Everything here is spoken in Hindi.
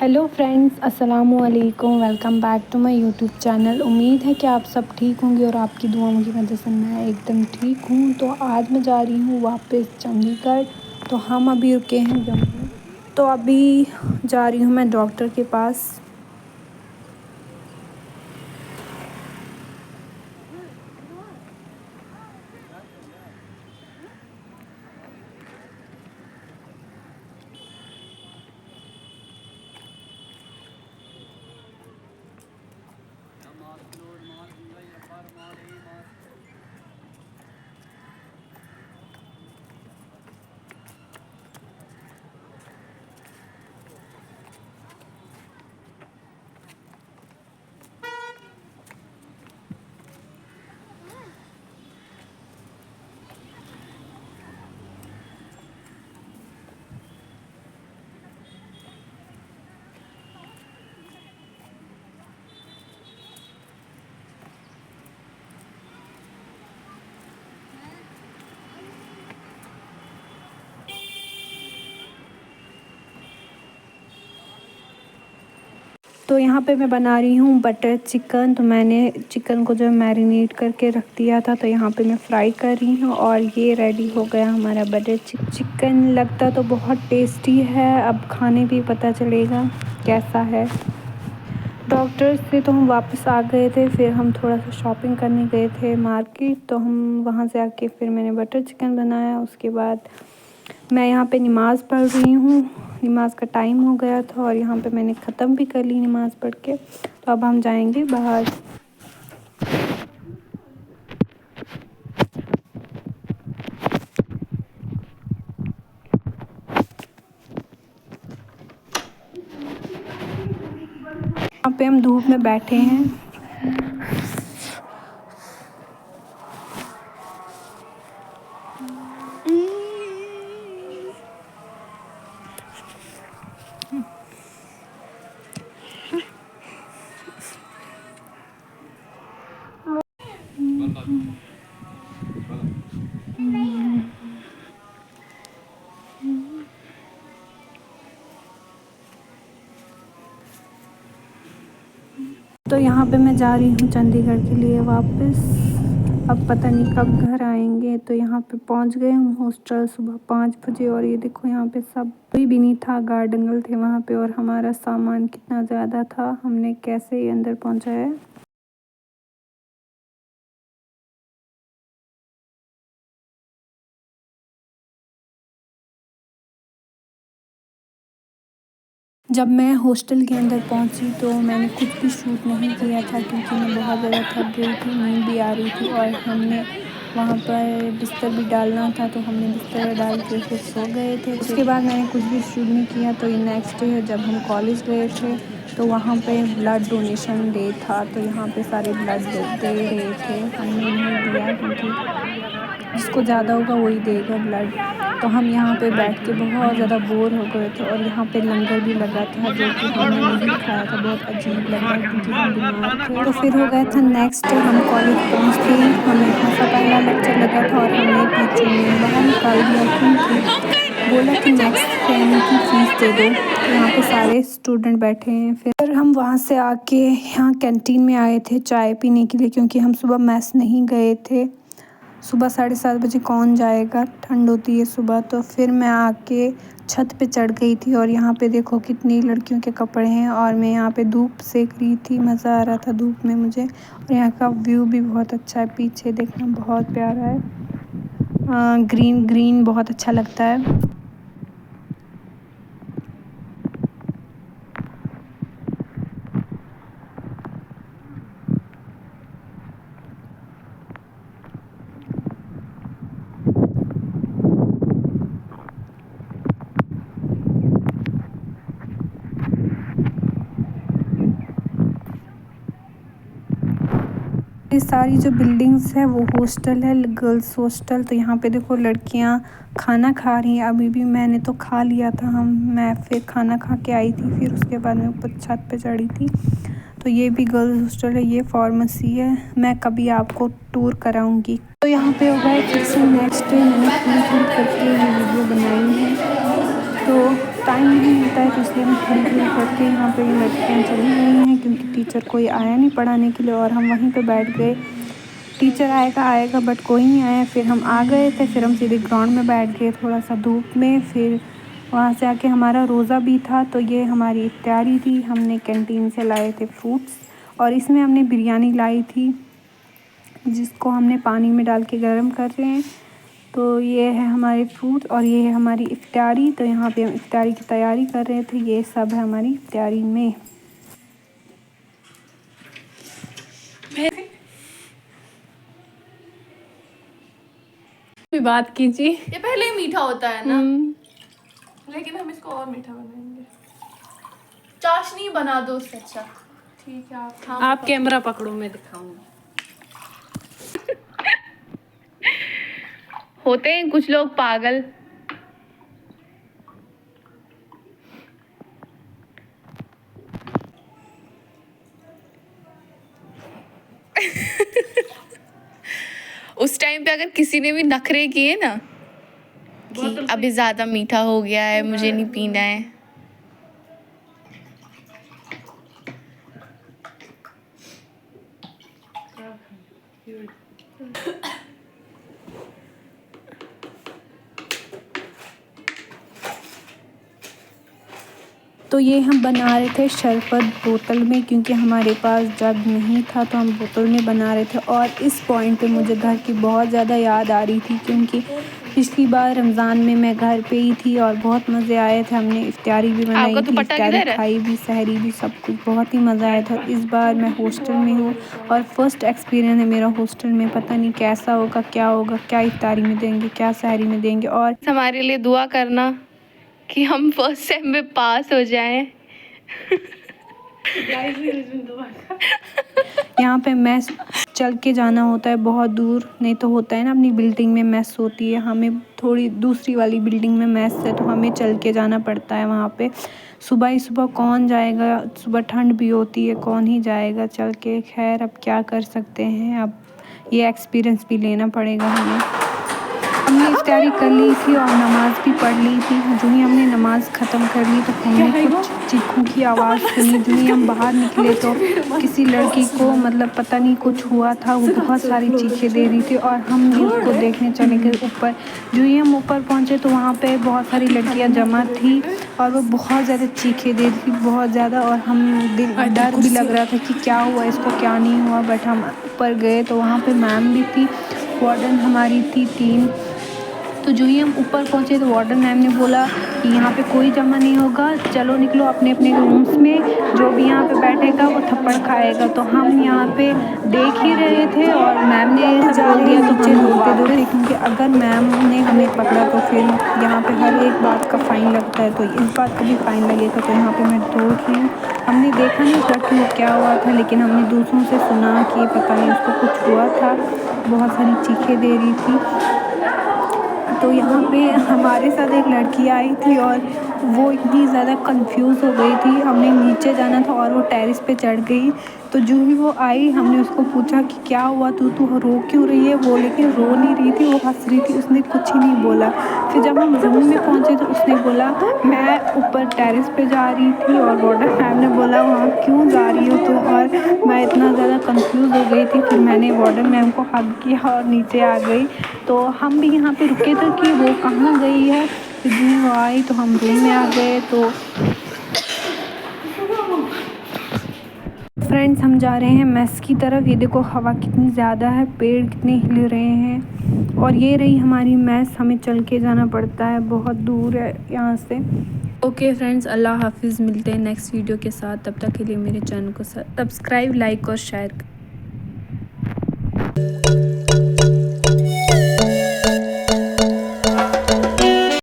हेलो फ्रेंड्स, अस्सलामु अलैकुम। Welcome back to my YouTube channel. उम्मीद है कि आप सब ठीक होंगे और आपकी दुआओं की वजह से मैं एकदम ठीक हूँ। तो आज मैं जा रही हूँ वापस चंडीगढ़। तो हम अभी रुके हैं जम्मू। तो अभी जा रही हूँ मैं डॉक्टर के पास। तो यहाँ पे मैं बना रही हूँ बटर चिकन। तो मैंने चिकन को जो मैरिनेट करके रख दिया था, तो यहाँ पे मैं फ्राई कर रही हूँ और ये रेडी हो गया हमारा बटर चिकन। लगता तो बहुत टेस्टी है, अब खाने भी पता चलेगा कैसा है। डॉक्टर से तो हम वापस आ गए थे, फिर हम थोड़ा सा शॉपिंग करने गए थे मार्केट। तो हम वहाँ से आके फिर मैंने बटर चिकन बनाया। उसके बाद मैं यहाँ पे नमाज़ पढ़ रही हूँ। नमाज का टाइम हो गया था और यहाँ पे मैंने ख़त्म भी कर ली नमाज़ पढ़ के। तो अब हम जाएंगे बाहर। यहाँ पे हम धूप में बैठे हैं। तो यहाँ पे मैं जा रही हूँ चंडीगढ़ के लिए वापस। अब पता नहीं कब घर आएंगे। तो यहाँ पे पहुँच गए हम हॉस्टल सुबह 5 बजे। और ये देखो यहाँ पे सब कोई भी नहीं था, गार्ड अंकल थे वहाँ पे। और हमारा सामान कितना ज़्यादा था, हमने कैसे ही अंदर पहुँचा है। जब मैं हॉस्टल के अंदर पहुंची तो मैंने कुछ भी शूट नहीं किया था, क्योंकि मैं बहुत ज़्यादा थक गई थी, नींद भी आ रही थी। और हमने वहाँ पर बिस्तर भी डालना था, तो हमने बिस्तर डाल के फिर सो गए थे। उसके बाद मैंने कुछ भी शूट नहीं किया। तो ये नेक्स्ट डे जब हम कॉलेज गए थे, तो वहाँ पे ब्लड डोनेशन डे था। तो यहाँ पे सारे ब्लड दे रहे थे। हमने नहीं दिया, क्योंकि जिसको ज़्यादा होगा वही देगा ब्लड। तो हम यहाँ पे बैठ के बहुत ज़्यादा बोर हो गए थे। और यहाँ पे लंगर भी लगा था, जो कि हमने नहीं खाया था। बहुत अजीब लगा, क्योंकि हम बीमार थे। तो फिर हो गया था नेक्स्ट डे, हम कॉलेज पहुँचते ही हमें वहाँ का पहला लेक्चर लगा था और हमें टीचर ने बाहर निकाल दिया, क्योंकि बोला कि नेक्स्ट सेम की फ़ीस दे दो। तो यहाँ पे सारे स्टूडेंट बैठे हैं। फिर हम वहाँ से आके यहाँ कैंटीन में आए थे चाय पीने के लिए, क्योंकि हम सुबह मैस नहीं गए थे। सुबह 7:30 बजे कौन जाएगा, ठंड होती है सुबह। तो फिर मैं आके छत पे चढ़ गई थी। और यहाँ पे देखो कितनी लड़कियों के कपड़े हैं। और मैं यहाँ पे धूप सेक रही थी, मज़ा आ रहा था धूप में मुझे। और यहाँ का व्यू भी बहुत अच्छा है, पीछे देखना बहुत प्यारा है। ग्रीन ग्रीन बहुत अच्छा लगता है। ये सारी जो बिल्डिंग्स है वो हॉस्टल है, गर्ल्स हॉस्टल। तो यहाँ पे देखो लड़कियाँ खाना खा रही हैं। अभी भी मैंने तो खा लिया था। मैं फिर खाना खा के आई थी, फिर उसके बाद मैं ऊपर छत पे चढ़ी थी। तो ये भी गर्ल्स हॉस्टल है, ये फार्मेसी है। मैं कभी आपको टूर कराऊंगी। तो यहाँ पे हो गया फिर से नेक्स्ट डे। मैंने पूरी करके ये वीडियो बनाई है। तो टाइम नहीं होता है, तो इसलिए हम थोड़ी देर करके यहाँ पे लड़कियाँ चली गई हैं क्योंकि टीचर कोई आया नहीं पढ़ाने के लिए और हम वहीं पे बैठ गए। टीचर आएगा बट कोई नहीं आया। फिर हम आ गए थे, फिर हम सीधे ग्राउंड में बैठ गए थोड़ा सा धूप में। फिर वहाँ से आके हमारा रोज़ा भी था, तो ये हमारी इफ्तारी थी। हमने कैंटीन से लाए थे फ्रूट्स और इसमें हमने बिरयानी लाई थी जिसको हमने पानी में डाल के गर्म कर रहे हैं। तो ये है हमारे फ्रूट और ये है हमारी इफ्तारी। तो यहाँ पे हम इफ्तारी की तैयारी कर रहे थे। ये सब है हमारी इफ्तारी में। बात कीजिए। ये पहले ही मीठा होता है ना, लेकिन हम इसको और मीठा बनाएंगे। चाशनी बना दो उससे अच्छा। ठीक है, आप कैमरा पकड़ो, मैं दिखाऊंगी। होते हैं कुछ लोग पागल। उस टाइम पे अगर किसी ने भी नखरे किए ना कि अभी ज्यादा मीठा हो गया है, मुझे नहीं पीना है, तो ये हम बना रहे थे शरबत बोतल में क्योंकि हमारे पास जग नहीं था, तो हम बोतल में बना रहे थे। और इस पॉइंट पे मुझे घर की बहुत ज़्यादा याद आ रही थी क्योंकि पिछली बार रमज़ान में मैं घर पे ही थी और बहुत मज़े आए थे। हमने इफ्तारी भी बनाई थी, इफ्तारी खाई भी, सहरी भी, सब कुछ बहुत ही मज़ा आया था। इस बार मैं हॉस्टल में हूँ और फर्स्ट एक्सपीरियंस है मेरा हॉस्टल में। पता नहीं कैसा होगा, क्या इफ्तारी में देंगे, क्या सहरी में देंगे। और हमारे लिए दुआ करना कि हम फर्स्ट सेम में पास हो जाएं। यहाँ पे मैस चल के जाना होता है बहुत दूर, नहीं तो होता है ना अपनी बिल्डिंग में मैस होती है, हमें थोड़ी दूसरी वाली बिल्डिंग में मैस है, तो हमें चल के जाना पड़ता है वहाँ पे। सुबह ही सुबह कौन जाएगा, सुबह ठंड भी होती है, कौन ही जाएगा चल के। खैर अब क्या कर सकते हैं, अब ये एक्सपीरियंस भी लेना पड़ेगा हमें। हमने इफ्तारी कर ली थी और नमाज़ भी पढ़ ली थी। जो ही हमने नमाज़ ख़त्म कर ली तो हमने कुछ चीखों की आवाज़ सुनी। जो ही हम बाहर निकले तो किसी लड़की को मतलब पता नहीं कुछ हुआ था, वो बहुत सारी चीखें दे रही थी और हम भी उसको देखने चले गए ऊपर। जो ही हम ऊपर पहुँचे तो वहाँ पे बहुत सारी लड़कियाँ जमा थी और वो बहुत ज़्यादा चीखें दे रही थी, बहुत ज़्यादा। और हम डर भी लग रहा था कि क्या हुआ इसको, क्या नहीं हुआ। बट हम ऊपर गए तो वहाँ पर मैम भी थी, वार्डन हमारी थी 3। तो जो ही हम ऊपर पहुँचे तो वार्डन मैम ने बोला कि यहाँ पे कोई जमा नहीं होगा, चलो निकलो अपने अपने रूम्स में, जो भी यहाँ पे बैठेगा वो थप्पड़ खाएगा। तो हम यहाँ पे देख ही रहे थे और मैम ने बोल दिया नीचे दौड़ते क्योंकि अगर मैम ने हमें पकड़ा तो फिर यहाँ पे हर एक बात का फ़ाइन लगता है, तो इस बात का भी फ़ाइन लगेगा। तो यहाँ पर मैं दौड़ रही हूँ। हमने देखा नहीं उस लड़की को क्या हुआ था, लेकिन हमने दूसरों से सुना कि पता नहीं उसको कुछ हुआ था, बहुत सारी चीखें दे रही थी। तो यहाँ पे हमारे साथ एक लड़की आई थी और वो इतनी ज़्यादा कंफ्यूज हो गई थी। हमने नीचे जाना था और वो टेरेस पे चढ़ गई। तो जो ही वो आई हमने उसको पूछा कि क्या हुआ, तू रो क्यों रही है। वो लेकिन रो नहीं रही थी, वो हंस रही थी, उसने कुछ ही नहीं बोला। फिर जब हम रूम में पहुँचे तो उसने बोला मैं ऊपर टेरेस पे जा रही थी और वार्डन मैम ने बोला वहाँ क्यों जा रही हो तुम। और मैं इतना ज़्यादा कंफ्यूज हो गई थी। फिर मैंने वार्डन मैम को हग किया और नीचे आ गई। तो हम भी यहाँ पे रुके थे कि वो कहाँ गई है। फिर भी वो आई तो हम रूम में आ गए। तो फ्रेंड्स हम जा रहे हैं मेस की तरफ। ये देखो हवा कितनी ज़्यादा है, पेड़ कितने हिल रहे हैं। और ये रही हमारी मेस, हमें चल के जाना पड़ता है, बहुत दूर है यहाँ से। ओके फ्रेंड्स, अल्लाह हाफिज़, मिलते हैं नेक्स्ट वीडियो के साथ। तब तक के लिए मेरे चैनल को सब्सक्राइब, लाइक और शेयर